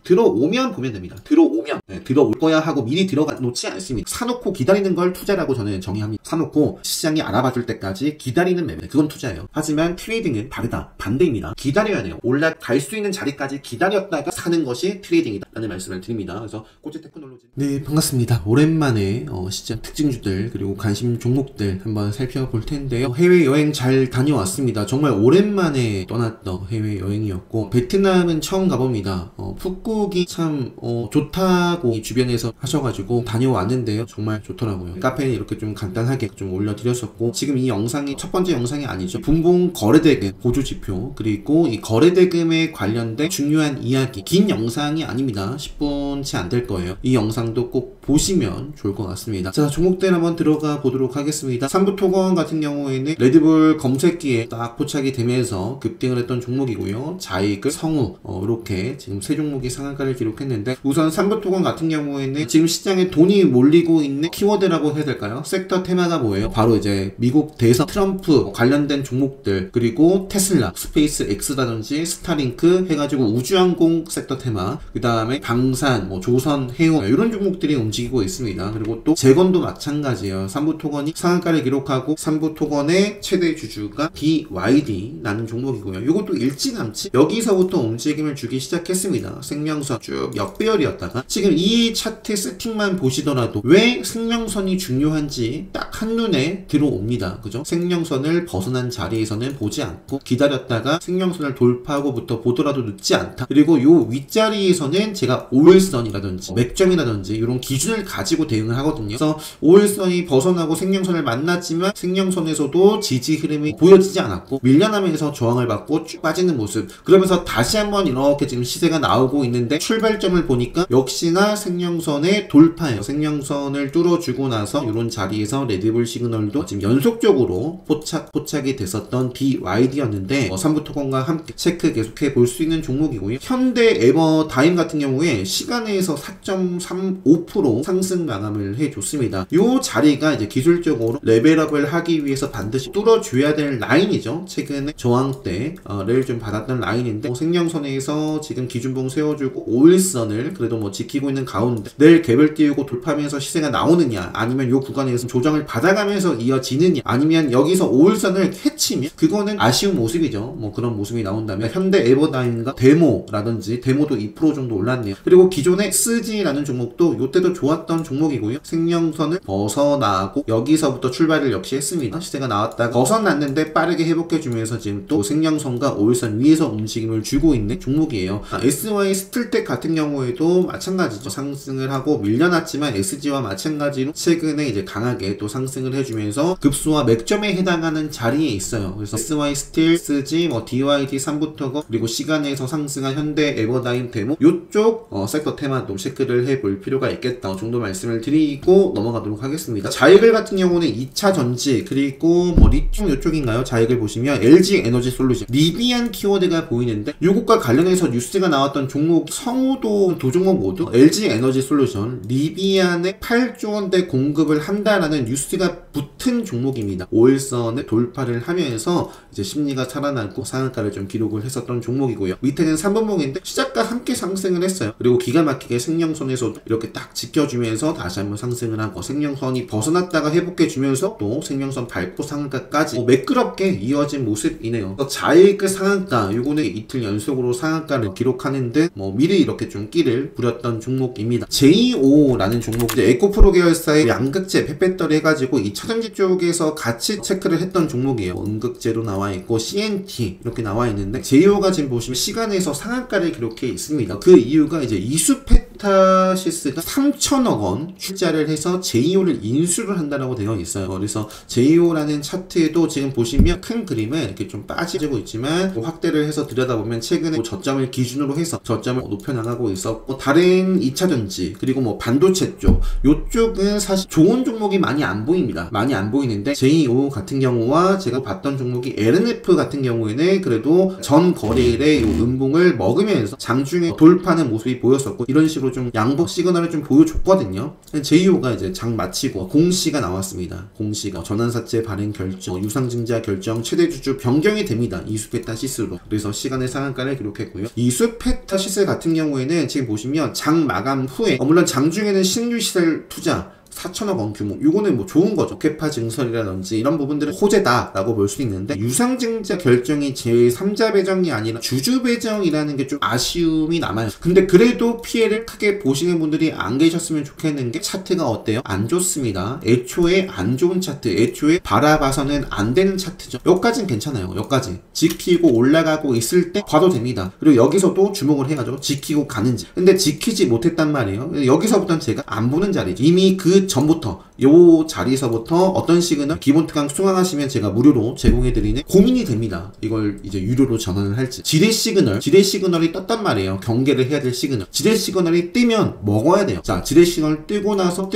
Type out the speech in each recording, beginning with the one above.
들어오면 보면 됩니다. 들어오면 들어올 거야 하고 미리 들어가 놓지 않습니다. 사놓고 기다리는 걸 투자라고 저는 정의합니다. 사놓고 시장이 알아봐줄 때까지 기다리는 매매, 그건 투자예요. 하지만 트레이딩은 다르다. 반대입니다. 기다려야 돼요. 올라갈 수 있는 자리까지 기다렸다가 사는 것이 트레이딩이다 라는 말씀을 드립니다. 그래서 꼬지 테크놀로지. 네, 반갑습니다. 오랜만에 시장 특징주들 그리고 관심 종목들 한번 살펴볼 텐데요. 해외여행 잘 다녀왔습니다. 정말 오랜만에 떠났던 해외여행이었고, 베트남은 처음 가봅니다. 푸꾸옥이 참 좋다고 주변에서 하셔가지고 다녀왔는데요. 정말 좋더라고요. 카페에 이렇게 좀 간단하게 좀 올려드렸었고, 지금 이 영상이 첫 번째 영상이 아니죠. 분봉 거래대금 보조지표, 그리고 이 거래대금에 관련된 중요한 이야기, 긴 영상이 아닙니다. 10분치 안 될 거예요. 이 영상도 꼭 보시면 좋을 것 같습니다. 자, 종목들 한번 들어가 보도록 하겠습니다. 삼부토건 같은 경우에는 레드불 검색기에 딱 포착이 되면서 급등을 했던 종목이고요. 자이글, 성우 이렇게 지금 세 종목이 상한가를 기록했는데, 우선 삼부토건 같은 경우에는 지금 시장에 돈이 몰리고 있는 키워드라고 해야 될까요? 섹터 테마가 뭐예요? 바로 이제 미국 대선 트럼프 관련된 종목들, 그리고 테슬라, 스페이스 X라든지 스타링크 해가지고 우주항공 섹터 테마, 그 다음에 방산, 조선, 해운 이런 종목들이 움직이고 있습니다. 그리고 또 재건도 마찬가지예요. 삼부토건이 상한가를 기록하고, 삼부토건의 최대 주주가 BYD라는 종목이고요. 이것도 일찌감치 여기서부터 움직임을 주기 시작했습니다. 생명선 쭉 역배열이었다가 지금 이 차트 세팅만 보시더라도 왜 생명선이 중요한지 딱 한눈에 들어옵니다. 그죠? 생명선을 벗어난 자리에서는 보지 않고 기다렸다가 생명선을 돌파하고부터 보더라도 늦지 않다. 그리고 요 윗자리에서는 제가 5일선이라든지 맥점이라든지 이런 기준을 가지고 대응을 하거든요. 그래서 5일선이 벗어나고 생명선을 만났지만 생명선에서도 지지 흐름이 보여지지 않았고 밀려나면서 저항을 받고 쭉 빠지는 모습, 그러면서 다시 한번 이렇게 지금 시세가 나오고 있는데 출발점을 보니까 역시나 생명선의 돌파예요. 생명선을 뚫어주고 나서 이런 자리에서 레드불 시그널도 지금 연속적으로 포착이 됐었던 BYD였는데 삼부토건과 함께 체크 계속해 볼 수 있는 종목이고요. 현대 에버다임 같은 경우에 시간에서 4.35% 상승 마감을 해줬습니다. 이 자리가 이제 기술적으로 레벨업을 하기 위해서 반드시 뚫어줘야 될 라인이죠. 최근에 저항대를 좀 받았던 라인인데, 생명선에서 지금 기준봉 세워주고 5일선을 그래도 지키고 있는 가운데 내일 갭을 띄우고 돌파하면서 시세가 나오느냐, 아니면 이 구간에서 조정을 받아가면서 이어지느냐, 아니면 여기서 5일선을 해치면 그거는 아쉬운 모습이죠. 그런 모습이 나온다면 현대 에버다임과 데모라든지, 데모도 2% 정도 올랐네요. 그리고 기존의 SG라는 종목도 이때도 좋았던 종목이고요. 생명선을 벗어나고 여기서부터 출발을 역시 했습니다. 시세가 나왔다가 벗어났는데 빠르게 회복해주면서 지금 또 생명선과 5일선 위에서 움직임을 주고 있는 종목이에요. SY 스틸텍 같은 경우에도 마찬가지죠. 상승을 하고 밀려났지만 SG와 마찬가지로 최근에 이제 강하게 또 상승을 해주면서 급소와 맥점에 해당하는 자리에 있어요. 그래서 SY 스틸, SG, DYD, 삼부토건, 그리고 시간에서 상승한 현대 에버다임, 데모 요쪽 섹터 테마도 체크를 해볼 필요가 있겠다 정도 말씀을 드리고 넘어가도록 하겠습니다. 자이글 같은 경우는 2차 전지, 그리고 리튬 요쪽인가요? 자이글 보시면 LG 에너지 솔루션, 리비안 키워드가 보이는데 요것과 관련해서 뉴스가 나왔던 종목, 성우도 두 종목 모두 LG 에너지 솔루션, 리비안에 8조 원대 공급을 한다라는 뉴스가 붙은 종목입니다. 5일선을 돌파를 하면서 이제 심리가 살아나고 상한가를 좀 기록을 했었던 종목이고요. 밑에는 3분봉인데 시작과 함께 상승을 했어요. 그리고 기가 막히게 생명선에서도 이렇게 딱 지켜주면서 다시 한번 상승을 하고, 생명선이 벗어났다가 회복해주면서 또 생명선 밟고 상한가까지 매끄럽게 이어진 모습이네요. 자이글 상한가, 요거는 이틀 연속으로 상한가를 기록하는 듯 미리 이렇게 좀 끼를 부렸던 종목입니다. JO라는 종목, 이제 에코프로 계열사의 양극재, 펫배터리 해가지고 이 차전지 쪽에서 같이 체크를 했던 종목이에요. 음극재로 나와 있고 CNT 이렇게 나와 있는데, JO가 지금 보시면 시간에서 상한가를 기록해 있습니다. 그 이유가 이제 이수페타시스가 3천억 원 출자를 해서 JO를 인수를 한다라고 되어 있어요. 그래서 JO라는 차트에도 지금 보시면 큰 그림에 이렇게 좀 빠지고 있지만 확대를 해서 들여다보면 최근에 저점을 기준으로 해서 저점을 높여나가고 있었고, 다른 2차전지 그리고 반도체 쪽 요쪽은 사실 좋은 종목이 많이 안 보입니다. 많이 안 보이는데 JO 같은 경우와 제가 봤던 종목이 LNF 같은 경우에는 그래도 전 거래일에 요 음봉을 먹으면서 장중에 돌파하는 모습이 보였었고, 이런 식으로 것으로 좀 양복 시그널을 좀 보여줬거든요. 제이호가 이제 장 마치고 공시가 나왔습니다. 공시가 전환사채 발행 결정, 유상증자 결정, 최대 주주 변경이 됩니다. 이수페타시스로. 그래서 시간의 상한가를 기록했고요. 이수페타시스 같은 경우에는 지금 보시면 장 마감 후에 물론 장중에는 신규시설 투자 4천억 원 규모. 요거는 뭐 좋은 거죠. 개파 증설이라든지 이런 부분들은 호재다라고 볼 수 있는데 유상증자 결정이 제3자 배정이 아니라 주주 배정이라는 게 좀 아쉬움이 남아요. 근데 그래도 피해를 크게 보시는 분들이 안 계셨으면 좋겠는 게 차트가 어때요? 안 좋습니다. 애초에 안 좋은 차트, 애초에 바라봐서는 안 되는 차트죠. 여기까지는 괜찮아요. 여기까지 지키고 올라가고 있을 때 봐도 됩니다. 그리고 여기서도 주목을 해야죠. 지키고 가는지. 근데 지키지 못했단 말이에요. 여기서부터는 제가 안 보는 자리죠. 이미 그 전부터 요 자리에서부터 어떤 시그널 기본 특강 수강하시면 제가 무료로 제공해드리는 고민이 됩니다. 이걸 이제 유료로 전환을 할지. 지뢰 시그널이 떴단 말이에요. 경계를 해야 될 시그널. 지뢰 시그널이 뜨면 먹어야 돼요. 자, 지뢰 시그널 뜨고 나서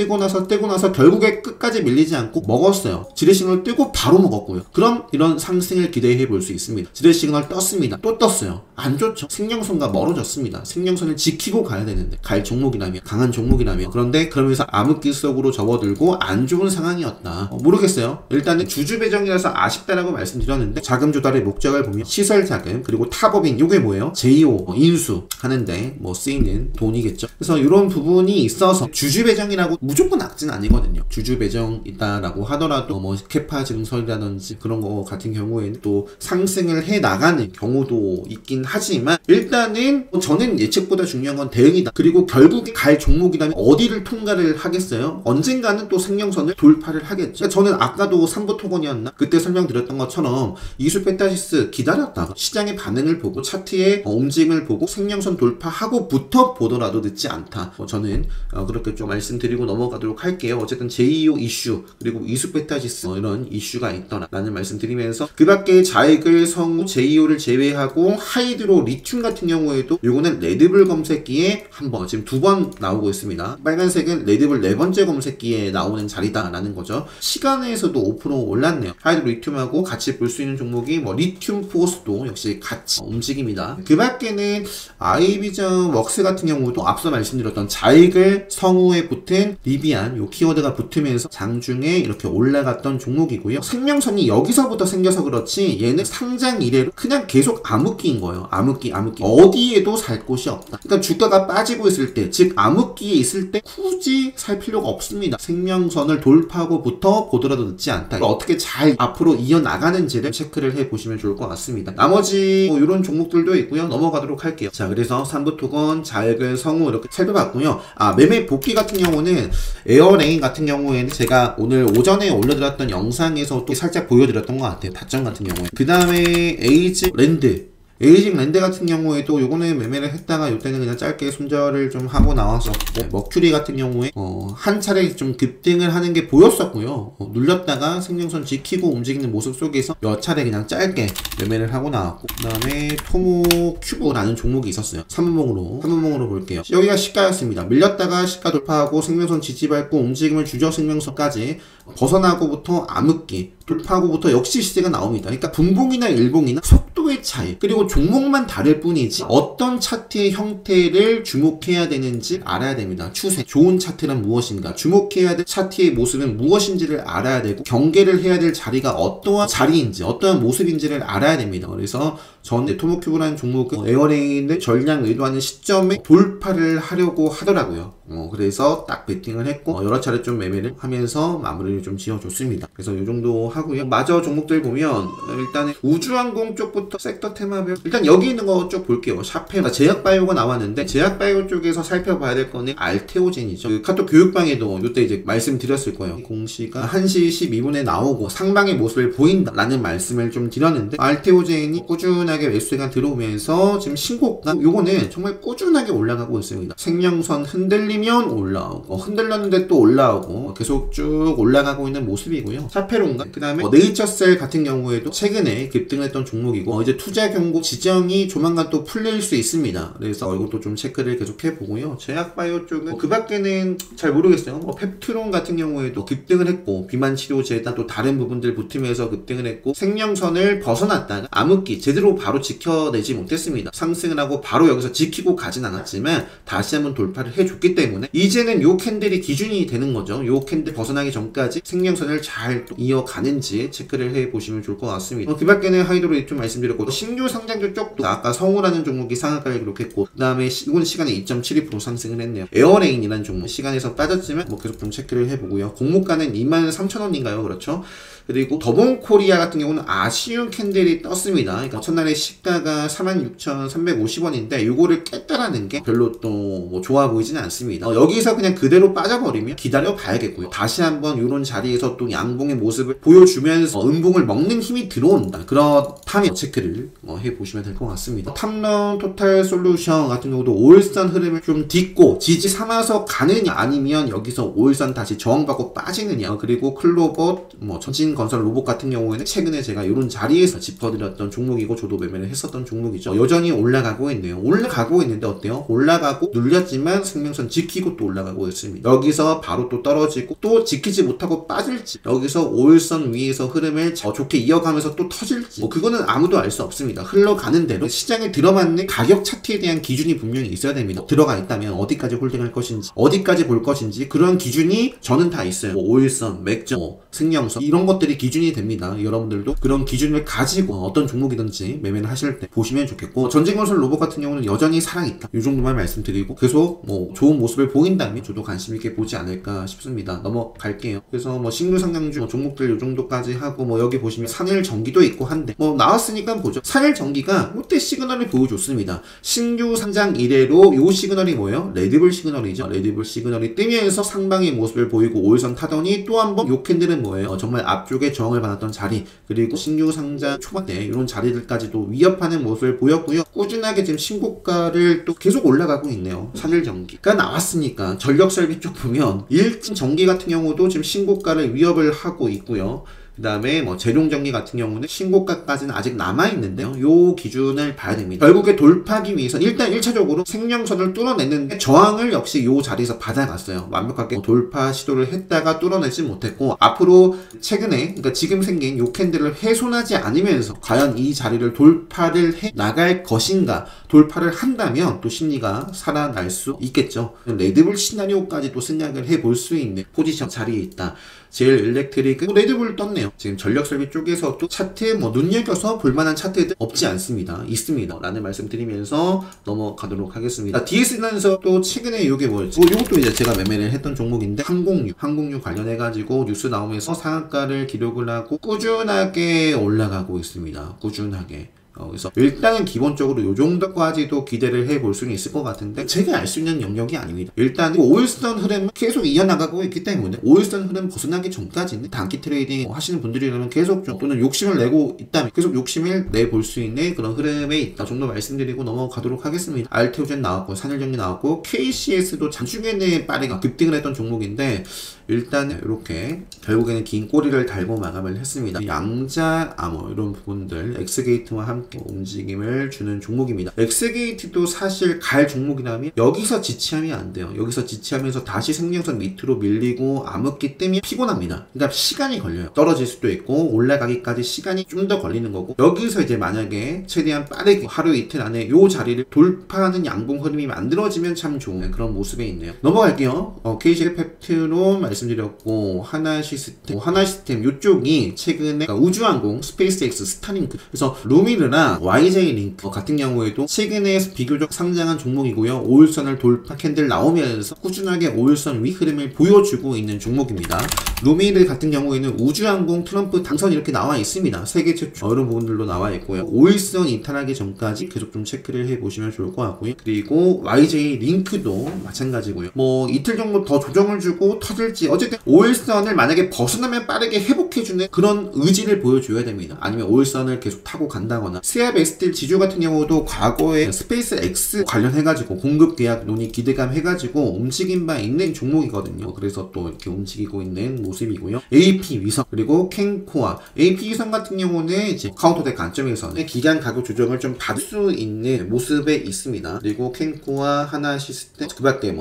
결국에 끝까지 밀리지 않고 먹었어요. 지뢰 시그널 뜨고 바로 먹었고요. 그럼 이런 상승을 기대해 볼 수 있습니다. 지뢰 시그널 떴습니다. 또 떴어요. 안 좋죠. 생명선과 멀어졌습니다. 생명선을 지키고 가야 되는데 갈 종목이라면, 강한 종목이라면. 그런데 그러면서 암흑기 속으로 접어들고 안 좋은 상황이었다. 모르겠어요. 일단은 주주 배정이라서 아쉽다라고 말씀드렸는데 자금 조달의 목적을 보면 시설 자금 그리고 타법인 요게 뭐예요? 제이호 인수 하는데 뭐 쓰이는 돈이겠죠. 그래서 이런 부분이 있어서 주주 배정이라고 무조건 악재는 아니거든요. 주주 배정 있다라고 하더라도 뭐 캐파 증설이라든지 그런 거 같은 경우에는 또 상승을 해 나가는 경우도 있긴 하지만 일단은 저는 예측보다 중요한 건 대응이다. 그리고 결국에 갈 종목이라면 어디를 통과를 하겠어요? 언젠가는 또 생명선을 돌파를 하겠죠. 그러니까 저는 아까도 3부 토건이었나? 그때 설명드렸던 것처럼 이수페타시스 기다렸다가 시장의 반응을 보고 차트의 움직임을 보고 생명선 돌파하고부터 보더라도 늦지 않다. 저는 그렇게 좀 말씀드리고 넘어가도록 할게요. 어쨌든 제2호 이슈 그리고 이수페타시스 이런 이슈가 있더라라는 말씀드리면서 그 밖에 자익을 성우 제2호를 제외하고 하이드로 리튬 같은 경우에도 요거는 레드불 검색기에 한번 지금 2번 나오고 있습니다. 빨간색은 레드불 4번째 검색기에 나오는 자리다라는 거죠. 시간에서도 5% 올랐네요. 하이드로 리튬하고 같이 볼 수 있는 종목이 뭐 리튬 포스도 역시 같이 움직입니다. 그 밖에는 아이비전 웍스 같은 경우도 앞서 말씀드렸던 자익을 성우에 붙은 리비안 요 키워드가 붙으면서 장중에 이렇게 올라갔던 종목이고요. 생명선이 여기서부터 생겨서 그렇지 얘는 상장 이래로 그냥 계속 암흑기인 거예요. 암흑기. 어디에도 살 곳이 없다. 그러니까 주가가 빠지고 있을 때, 즉 암흑기에 있을 때 굳이 살 필요가 없습니다. 생명선을 돌파하고부터 보더라도 늦지 않다. 어떻게 잘 앞으로 이어나가는지를 체크를 해보시면 좋을 것 같습니다. 나머지 뭐 이런 종목들도 있고요. 넘어가도록 할게요. 자, 그래서 3부 토건, 자익을 성우 이렇게 살펴봤고요. 매매 복귀 같은 경우는 에어레인 같은 경우에는 제가 오늘 오전에 올려드렸던 영상에서 또 살짝 보여드렸던 것 같아요. 다점 같은 경우에. 그 다음에 에이징 랜드 같은 경우에도 요거는 매매를 했다가 요때는 그냥 짧게 손절을 좀 하고 나왔었고, 머큐리 같은 경우에 한 차례 좀 급등을 하는 게 보였었고요. 눌렸다가 생명선 지키고 움직이는 모습 속에서 몇 차례 그냥 짧게 매매를 하고 나왔고, 그 다음에 토모큐브라는 종목이 있었어요. 3분봉으로 볼게요. 여기가 시가였습니다. 밀렸다가 시가 돌파하고 생명선 지지밟고 움직임을 주저 생명선까지 벗어나고부터 암흑기 돌파하고부터 역시 시세가 나옵니다. 그러니까 분봉이나 일봉이나 속도의 차이, 그리고 종목만 다를 뿐이지 어떤 차트의 형태를 주목해야 되는지 알아야 됩니다. 추세, 좋은 차트란 무엇인가, 주목해야 될 차트의 모습은 무엇인지를 알아야 되고, 경계를 해야 될 자리가 어떠한 자리인지 어떠한 모습인지를 알아야 됩니다. 그래서 전 토모큐브라는 종목은 에어레인을 전량 의도하는 시점에 돌파를 하려고 하더라고요. 그래서 딱 베팅을 했고 여러 차례 좀 매매를 하면서 마무리를 좀 지어줬습니다. 그래서 이 정도 하고요. 마저 종목들 보면 일단은 우주항공 쪽부터 섹터 테마별, 일단 여기 있는 거 쭉 볼게요. 샤페, 제약바이오가 나왔는데 제약바이오 쪽에서 살펴봐야 될 거는 알테오젠이죠. 그 카톡 교육방에도 이때 이제 말씀드렸을 거예요. 공시가 1시 12분에 나오고 상방의 모습을 보인다라는 말씀을 좀 드렸는데, 알테오젠이 꾸준하게 매수세가 들어오면서 지금 신고가 요거는 정말 꾸준하게 올라가고 있습니다. 생명선 흔들리면 올라오고, 흔들렸는데 또 올라오고, 계속 쭉 올라가고 있는 모습이고요. 샤페론가, 그 다음에 네이처셀 같은 경우에도 최근에 급등했던 종목이고, 이제 투자 경고 지정이 조만간 또 풀릴 수 있습니다. 그래서 이것도 좀 체크를 계속 해보고요. 제약바이오 쪽은 그 밖에는 잘 모르겠어요. 펩트론 같은 경우에도 급등을 했고, 비만 치료제나 또 다른 부분들 붙으면서 급등을 했고, 생명선을 벗어났다가 암흑기 제대로 바로 지켜내지 못했습니다. 상승을 하고 바로 여기서 지키고 가진 않았지만 다시 한번 돌파를 해줬기 때문에 이제는 요 캔들이 기준이 되는 거죠. 요 캔들 벗어나기 전까지 생명선을 잘 이어가는지 체크를 해보시면 좋을 것 같습니다. 그 밖에는 하이드로이드 좀 말씀드렸고, 신규 상장주 쪽도 아까 성우라는 종목이 상한가를 기록했고, 그 다음에 이건 시간에 2.72% 상승을 했네요. 에어레인이라는 종목 시간에서 빠졌지만 뭐 계속 좀 체크를 해보고요. 공모가는 23,000원인가요? 그렇죠. 그리고 더본코리아 같은 경우는 아쉬운 캔들이 떴습니다. 그러니까 첫날에 시가가 46,350원인데 요거를 깼다라는 게 별로 또 뭐 좋아 보이지는 않습니다. 여기서 그냥 그대로 빠져버리면 기다려 봐야겠고요. 다시 한번 이런 자리에서 또 양봉의 모습을 보여주면서 음봉을 먹는 힘이 들어온다. 그렇다면 체크를 해보시면 될 것 같습니다. 탐런 토탈 솔루션 같은 경우도 5일선 흐름을 좀 딛고 지지 삼아서 가느냐, 아니면 여기서 5일선 다시 저항받고 빠지느냐. 그리고 클로버, 전진건설 로봇 같은 경우에는 최근에 제가 이런 자리에서 짚어드렸던 종목이고 저도 매매를 했었던 종목이죠. 여전히 올라가고 있네요. 올라가고 있는데 어때요? 올라가고 눌렸지만 생명선 지키고 또 올라가고 있습니다. 여기서 바로 또 떨어지고 또 지키지 못하고 빠질지, 여기서 5일선 위에서 흐름을 좋게 이어가면서 또 터질지, 그거는 아무도 알 수 없습니다. 흘러가는 대로 시장에 들어맞는 가격 차트에 대한 기준이 분명히 있어야 됩니다. 들어가 있다면 어디까지 홀딩할 것인지, 어디까지 볼 것인지, 그런 기준이 저는 다 있어요. 5일선, 맥점, 생명선, 이런 것들이 기준이 됩니다. 여러분들도 그런 기준을 가지고 어떤 종목이든지 매매를 하실 때 보시면 좋겠고, 전진건설 로봇 같은 경우는 여전히 사랑있다. 이 정도만 말씀드리고, 계속 좋은 모습을 보인다면 저도 관심 있게 보지 않을까 싶습니다. 넘어갈게요. 그래서 신규 상장주 종목들 이 정도까지 하고, 여기 보시면 산일전기도 있고 한데 나왔으니까 보죠. 산일전기가 롯데 시그널을 보여줬습니다. 신규 상장 이래로 요 시그널이 뭐예요? 레드불 시그널이죠. 레드불 시그널이 뜨면서 상방의 모습을 보이고 5일선 타더니 또 한 번 요 캔들은 뭐예요? 정말 앞쪽에 저항을 받았던 자리, 그리고 신규 상장 초반대 이런 자리들까지도 위협하는 모습을 보였고요. 꾸준하게 지금 신고가를 또 계속 올라가고 있네요. 산일전기가 나왔으니까 전력설비 쪽 보면 일진전기 같은 경우도 지금 신고가를 위협을 하고 있고요. 그 다음에 재룡전기 같은 경우는 신고가까지는 아직 남아있는데요. 요 기준을 봐야 됩니다. 결국에 돌파하기 위해서 일단 1차적으로 생명선을 뚫어냈는데 저항을 역시 요 자리에서 받아갔어요. 완벽하게 돌파 시도를 했다가 뚫어내지 못했고, 앞으로 최근에, 그러니까 지금 생긴 요 캔들을 훼손하지 않으면서 과연 이 자리를 돌파를 해 나갈 것인가, 돌파를 한다면 또 심리가 살아날 수 있겠죠. 레드불 시나리오까지 또 생각을 해볼 수 있는 포지션 자리에 있다. 제일 일렉트릭, 레드불 떴네요. 지금 전력설비 쪽에서도 차트 눈여겨서 볼만한 차트들 없지 않습니다. 있습니다. 라는 말씀 드리면서 넘어가도록 하겠습니다. DS에서 또 최근에 요게 뭐였지? 요것도 이제 제가 매매를 했던 종목인데, 항공유 관련해가지고 뉴스 나오면서 상한가를 기록을 하고 꾸준하게 올라가고 있습니다. 꾸준하게. 그래서 일단은 기본적으로 요 정도까지도 기대를 해볼 수는 있을 것 같은데, 제가 알 수 있는 영역이 아닙니다. 일단 5일선 흐름은 계속 이어나가고 있기 때문에 5일선 흐름 벗어나기 전까지는 단기 트레이딩 하시는 분들이라면 계속 또는 욕심을 내고 있다면 계속 욕심을 내볼 수 있는 그런 흐름에 있다 정도 말씀드리고 넘어가도록 하겠습니다. 알테오젠 나왔고, 산일전기 나왔고, KCS도 장중에는 빠르게 급등을 했던 종목인데, 일단 이렇게 결국에는 긴 꼬리를 달고 마감을 했습니다. 양자 암호 이런 부분들 엑스게이트와 함께 움직임을 주는 종목입니다. 엑스게이트도 사실 갈 종목이라면 여기서 지치하면 안 돼요. 여기서 지치하면서 다시 생명선 밑으로 밀리고 암흑기 때문에 피곤합니다. 그러니까 시간이 걸려요. 떨어질 수도 있고 올라가기까지 시간이 좀 더 걸리는 거고, 여기서 이제 만약에 최대한 빠르게 하루 이틀 안에 요 자리를 돌파하는 양봉 흐름이 만들어지면 참 좋은 그런 모습에 있네요. 넘어갈게요. KCL 팩트로 말씀드렸고, 하나시스템 이쪽이 최근에 우주항공, 스페이스X, 스타링크, 그래서 루미르랑 YJ링크 같은 경우에도 최근에 비교적 상장한 종목이고요. 5일선을 돌파 캔들 나오면서 꾸준하게 5일선 위 흐름을 보여주고 있는 종목입니다. 루미르 같은 경우에는 우주항공 트럼프 당선 이렇게 나와 있습니다. 세계 최초 이런 부분들로 나와 있고요. 5일선 이탈하기 전까지 계속 좀 체크를 해보시면 좋을 것 같고요. 그리고 YJ링크도 마찬가지고요. 이틀 정도 더 조정을 주고 터질지, 어쨌든 5일선을 만약에 벗어나면 빠르게 회복해주는 그런 의지를 보여줘야 됩니다. 아니면 5일선을 계속 타고 간다거나, 스왑 에스틸 지주 같은 경우도 과거에 스페이스 X 관련해가지고 공급 계약 논의 기대감 해가지고 움직인 바 있는 종목이거든요. 그래서 또 이렇게 움직이고 있는 모습이고요. AP 위성, 그리고 캔코아, AP 위성 같은 경우는 이제 카운터대 관점에서는 기간 가격 조정을 좀 받을 수 있는 모습에 있습니다. 그리고 캔코아, 하나시스템, 그 밖에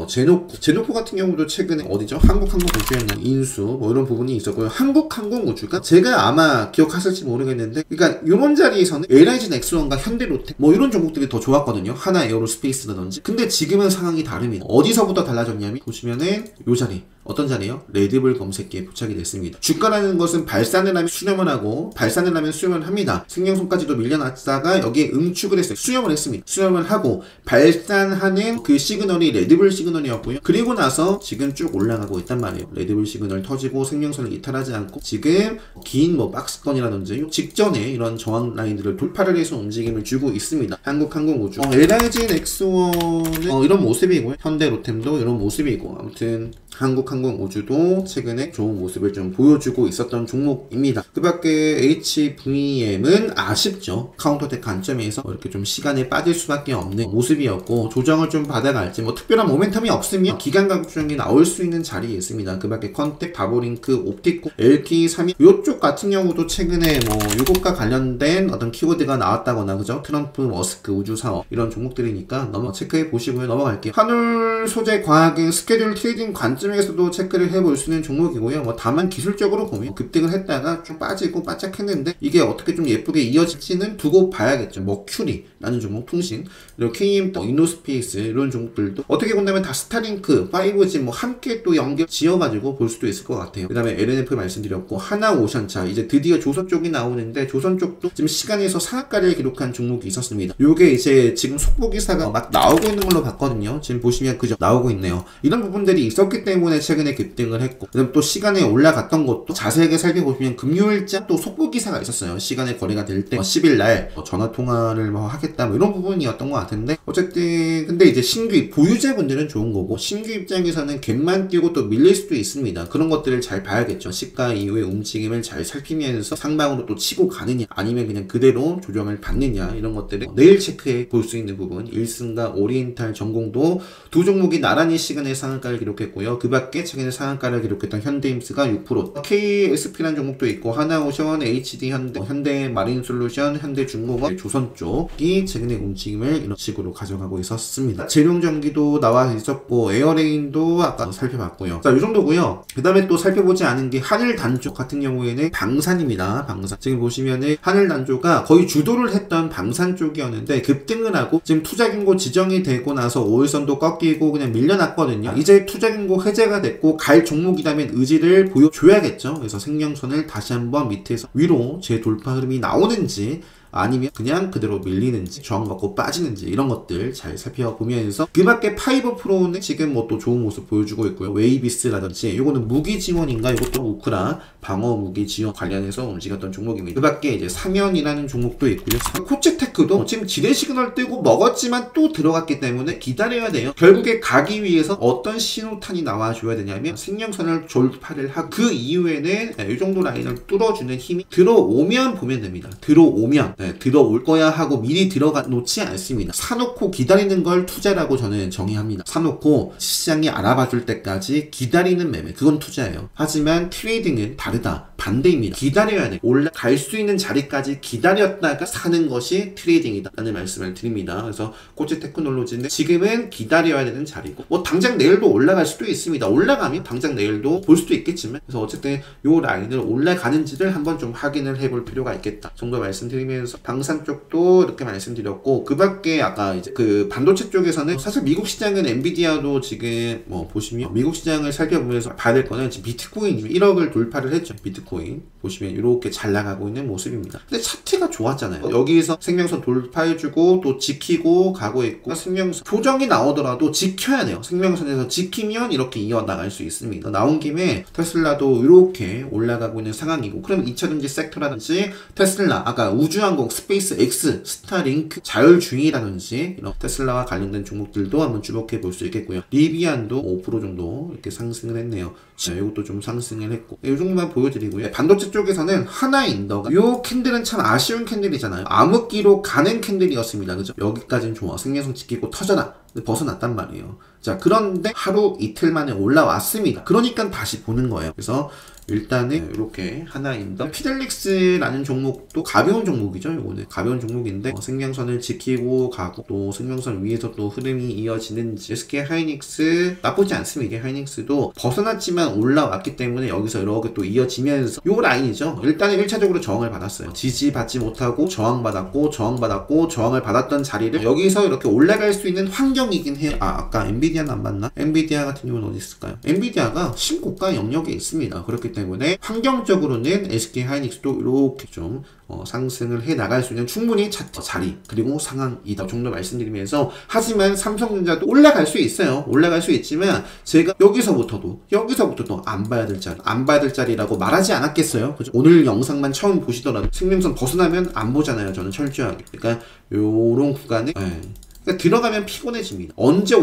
제노코 같은 경우도 최근에 어디죠? 한국항공우주였나 인수 이런 부분이 있었고요. 한국항공우주가 제가 아마 기억하실지 모르겠는데, 그러니까 이런 자리에서는 LIG 넥스원과 현대로템 뭐 이런 종목들이 더 좋았거든요. 하나 에어로스페이스라든지. 근데 지금은 상황이 다릅니다. 어디서부터 달라졌냐면 보시면은 요 자리 어떤 자리요? 레드불 검색기에 부착이 됐습니다. 주가라는 것은 발산을 하면 수렴을 하고 발산을 하면 수렴을 합니다. 생명선까지도 밀려났다가 여기에 응축을 했어요. 수렴을 했습니다. 수렴을 하고 발산하는 그 시그널이 레드불 시그널이었고요. 그리고 나서 지금 쭉 올라가고 있단 말이에요. 레드불 시그널 터지고 생명선을 이탈하지 않고 지금 긴 뭐 박스권이라든지 직전에 이런 저항 라인들을 돌파를 해서 움직임을 주고 있습니다. 한국항공우주 LIG 넥스원은 이런 모습이고요. 현대로템도 이런 모습이고 아무튼 한국항공우주도 최근에 좋은 모습을 좀 보여주고 있었던 종목입니다. 그 밖에 HVM은 아쉽죠. 카운터텍 관점에서 이렇게 좀 시간에 빠질 수밖에 없는 모습이었고 조정을 좀 받아갈지 뭐 특별한 모멘텀이 없으면 기간 가격중이 나올 수 있는 자리에 있습니다. 그 밖에 컨텍, 바보링크, 옵티코, LK32 이쪽 같은 경우도 최근에 뭐 이것과 관련된 어떤 키워드가 나왔다거나 그죠? 트럼프, 머스크, 우주사업 이런 종목들이니까 체크해 보시고요. 넘어갈게요. 한울 소재 과학은 스케줄 트레이딩 관점에서도 체크를 해볼 수 있는 종목이고요. 뭐 다만 기술적으로 보면 급등을 했다가 좀 빠지고 바짝했는데 이게 어떻게 좀 예쁘게 이어질지는 두고 봐야겠죠. 머큐리라는 종목 통신 그리고 KM 또 이노스페이스 이런 종목들도 어떻게 본다면 다 스타링크, 5G 뭐 함께 또 연결 지어가지고 볼 수도 있을 것 같아요. 그 다음에 LNF 말씀드렸고 하나오션차 이제 드디어 조선 쪽이 나오는데 조선 쪽도 지금 시간에서 상한가를 기록한 종목이 있었습니다. 요게 이제 지금 속보 기사가 막 나오고 있는 걸로 봤거든요. 지금 보시면 그죠 나오고 있네요. 이런 부분들이 있었기 때문에 최근에 급등을 했고 그다음 또 시간에 올라갔던 것도 자세하게 살펴보시면 금요일자 또 속보 기사가 있었어요. 시간에 거래가 될 때 10일날 전화 통화를 뭐 하겠다 뭐 이런 부분이었던 것 같은데 어쨌든 근데 이제 신규입 보유자분들은 좋은 거고 신규 입장에서는 갭만 뛰고 또 밀릴 수도 있습니다. 그런 것들을 잘 봐야겠죠. 시가 이후의 움직임을 잘 살피면서 상방으로 또 치고 가느냐 아니면 그냥 그대로 조정을 받느냐 이런 것들을 내일 체크해 볼 수 있는 부분. 일승과 오리엔탈 전공도 두 종목이 나란히 시간에 상한가를 기록했고요. 그 밖에 최근에 상한가를 기록했던 현대임스가 6%, KSP라는 종목도 있고 하나오션, HD 현대, 현대마린솔루션, 현대중공업, 조선 쪽이 최근에 움직임을 이런 식으로 가져가고 있었습니다. 재룡전기도 나와 있었고 에어레인도 아까 살펴봤고요. 자, 이 정도고요. 그 다음에 또 살펴보지 않은 게 하늘단조 같은 경우에는 방산입니다. 방산. 지금 보시면은 하늘단조가 거의 주도를 했던 방산 쪽이었는데 급등을 하고 지금 투자긴고 지정이 되고 나서 5일선도 꺾이고 그냥 밀려났거든요. 이제 투자긴고 해제가 됐고 갈 종목이라면 의지를 보여줘야겠죠. 그래서 생명선을 다시 한번 밑에서 위로 재돌파 흐름이 나오는지 아니면 그냥 그대로 밀리는지 저항받고 빠지는지 이런 것들 잘 살펴보면서 그 밖에 파이버 프로는 지금 뭐 또 좋은 모습 보여주고 있고요. 웨이비스라든지 이거는 무기 지원인가 이것도 우크라 방어 무기 지원 관련해서 움직였던 종목입니다. 그 밖에 이제 사면이라는 종목도 있고요. 코체테크도 지금 지뢰 시그널 뜨고 먹었지만 또 들어갔기 때문에 기다려야 돼요. 결국에 가기 위해서 어떤 신호탄이 나와줘야 되냐면 생명선을 돌파를 하고 그 이후에는 이 정도 라인을 뚫어주는 힘이 들어오면 보면 됩니다. 들어오면 들어올 거야 하고 미리 들어가 놓지 않습니다. 사놓고 기다리는 걸 투자라고 저는 정의합니다. 사놓고 시장이 알아봐 줄 때까지 기다리는 매매 그건 투자예요. 하지만 트레이딩은 다르다. 반대입니다. 기다려야 돼. 올라갈 수 있는 자리까지 기다렸다가 사는 것이 트레이딩이다 라는 말씀을 드립니다. 그래서 코체테크놀로지는 지금은 기다려야 되는 자리고 뭐 당장 내일도 올라갈 수도 있습니다. 올라가면 당장 내일도 볼 수도 있겠지만 그래서 어쨌든 요 라인을 올라가는지를 한번 좀 확인을 해볼 필요가 있겠다 정도 말씀드리면서 방산 쪽도 이렇게 말씀드렸고 그 밖에 아까 이제 그 반도체 쪽에서는 사실 미국 시장은 엔비디아도 지금 뭐 보시면 미국 시장을 살펴보면서 봐야 될 거는 지금 비트코인 1억을 돌파를 했죠. 비트코인 보시면 이렇게 잘 나가고 있는 모습입니다. 근데 차트가 좋았잖아요. 여기에서 생명선 돌파해주고 또 지키고 가고 있고 생명선 조정이 나오더라도 지켜야 돼요. 생명선에서 지키면 이렇게 이어나갈 수 있습니다. 나온 김에 테슬라도 이렇게 올라가고 있는 상황이고 그럼 2차전지 섹터라든지 테슬라 아까 우주항공 스페이스 X 스타링크 자율주행이라든지 이런 테슬라와 관련된 종목들도 한번 주목해 볼 수 있겠고요. 리비안도 5% 정도 이렇게 상승을 했네요. 이것도 좀 상승을 했고 이 정도만 보여드리고요. 반도체 쪽에서는 하나인더가 이 캔들은 참 아쉬운 캔들이잖아요. 암흑기로 가는 캔들이었습니다. 그죠? 여기까지는 좋아. 생명선 지키고 터져라. 벗어났단 말이에요. 자, 그런데 하루 이틀 만에 올라왔습니다. 그러니까 다시 보는 거예요. 그래서 일단은 이렇게 하나인더 피델릭스라는 종목도 가벼운 종목이죠. 이거는 가벼운 종목인데 생명선을 지키고 가고 또 생명선 위에서 또 흐름이 이어지는지 SK 하이닉스 나쁘지 않습니다. 이게 하이닉스도 벗어났지만 올라왔기 때문에 여기서 이렇게 또 이어지면서 요 라인이죠. 일단은 1차적으로 저항을 받았어요. 지지받지 못하고 저항받았고 저항받았고 저항을 받았던 자리를 여기서 이렇게 올라갈 수 있는 환경이긴 해요. 아까 엔비디아는 안 봤나? 엔비디아 같은 경우는 어디 있을까요? 엔비디아가 신고가 영역에 있습니다. 그렇기 때문에 환경적으로는 SK 하이닉스도 이렇게 좀 상승을 해 나갈 수 있는 충분히 차트 자리 그리고 상황이다 정도 말씀드리면서, 하지만 삼성전자도 올라갈 수 있어요. 올라갈 수 있지만 제가 여기서부터도 안 봐야 될 자리라고 말하지 않았겠어요. 그죠? 오늘 영상만 처음 보시더라도 생명선 벗어나면 안 보잖아요. 저는 철저하게. 그러니까 요런 구간에 그러니까 들어가면 피곤해집니다. 언제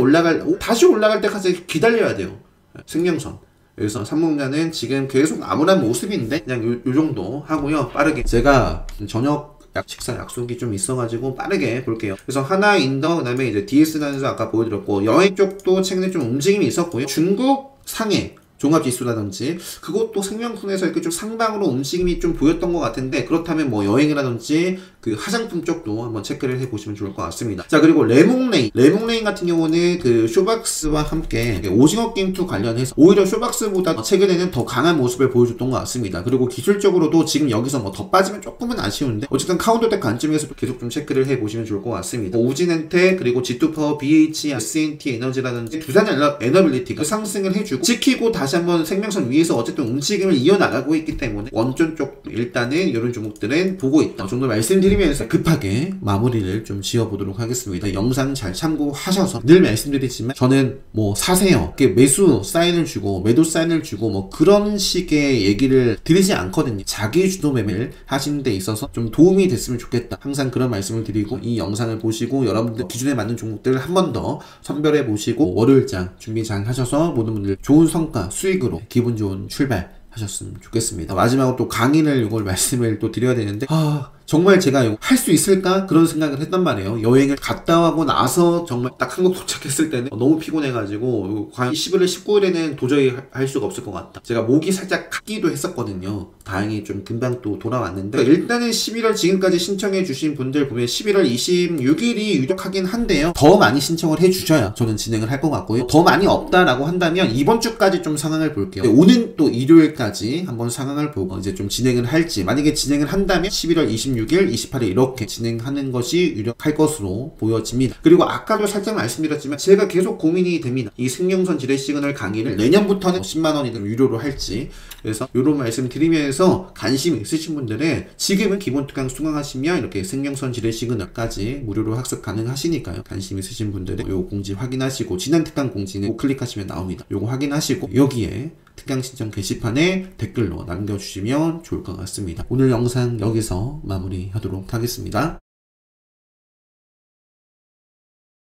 다시 올라갈 때까지 기다려야 돼요. 생명선. 그래서 삼성전자는 지금 계속 암울한 모습인데 그냥 요 정도 하고요. 빠르게 제가 저녁 식사 약속이 좀 있어가지고 빠르게 볼게요. 그래서 하나인더, 그 다음에 이제 DS단에서 아까 보여드렸고, 여행 쪽도 최근에 좀 움직임이 있었고요. 중국 상해 종합지수라든지 그것도 생명선에서 이렇게 좀 상방으로 움직임이 좀 보였던 것 같은데, 그렇다면 뭐 여행이라든지 그 화장품 쪽도 한번 체크를 해보시면 좋을 것 같습니다. 자, 그리고 레몽레인 같은 경우는 그 쇼박스와 함께 오징어 게임2 관련해서 오히려 쇼박스보다 최근에는 더 강한 모습을 보여줬던 것 같습니다. 그리고 기술적으로도 지금 여기서 뭐 더 빠지면 조금은 아쉬운데 어쨌든 카운터덱 관점에서 계속 좀 체크를 해보시면 좋을 것 같습니다. 우진엔텍 그리고 G2파워, BH, SNT 에너지라든지 두산 에너빌리티가 상승을 해주고 지키고 다시 한번 생명선 위에서 어쨌든 움직임을 이어나가고 있기 때문에 원전 쪽 일단은 이런 종목들은 보고 있다 정도 말씀드리면서 급하게 마무리를 좀 지어보도록 하겠습니다. 영상 잘 참고하셔서, 늘 말씀드리지만 저는 뭐 사세요, 매수 사인을 주고 매도 사인을 주고 뭐 그런 식의 얘기를 드리지 않거든요. 자기 주도 매매를 하시는 데 있어서 좀 도움이 됐으면 좋겠다, 항상 그런 말씀을 드리고, 이 영상을 보시고 여러분들 기준에 맞는 종목들을 한 번 더 선별해 보시고 월요일장 준비 잘 하셔서 모든 분들 좋은 성과 수익으로 기분 좋은 출발 하셨으면 좋겠습니다. 마지막으로 또 강의를 이걸 말씀을 또 드려야 되는데, 정말 제가 이거 할 수 있을까? 그런 생각을 했단 말이에요. 여행을 갔다 하고 나서 정말 딱 한국 도착했을 때는 너무 피곤해가지고 과연 11월 19일에는 도저히 할 수가 없을 것 같다. 제가 목이 살짝 갔기도 했었거든요. 다행히 좀 금방 또 돌아왔는데, 일단은 11월 지금까지 신청해 주신 분들 보면 11월 26일이 유력하긴 한데요. 더 많이 신청을 해 주셔야 저는 진행을 할 것 같고요. 더 많이 없다라고 한다면 이번 주까지 좀 상황을 볼게요. 오는 또 일요일까지 한번 상황을 보고 이제 좀 진행을 할지, 만약에 진행을 한다면 11월 26일, 28일 이렇게 진행하는 것이 유력할 것으로 보여집니다. 그리고 아까도 살짝 말씀드렸지만 제가 계속 고민이 됩니다. 이 생명선 지뢰 시그널 강의를 내년부터는 10만원이든 유료로 할지. 그래서 이런 말씀 드리면서 관심 있으신 분들은 지금은 기본 특강 수강하시면 이렇게 생명선 지뢰 시그널까지 무료로 학습 가능하시니까요. 관심 있으신 분들은 요 공지 확인하시고, 지난 특강 공지는 클릭하시면 나옵니다. 요거 확인하시고 여기에 특강 신청 게시판에 댓글로 남겨주시면 좋을 것 같습니다. 오늘 영상 여기서 마무리하도록 하겠습니다.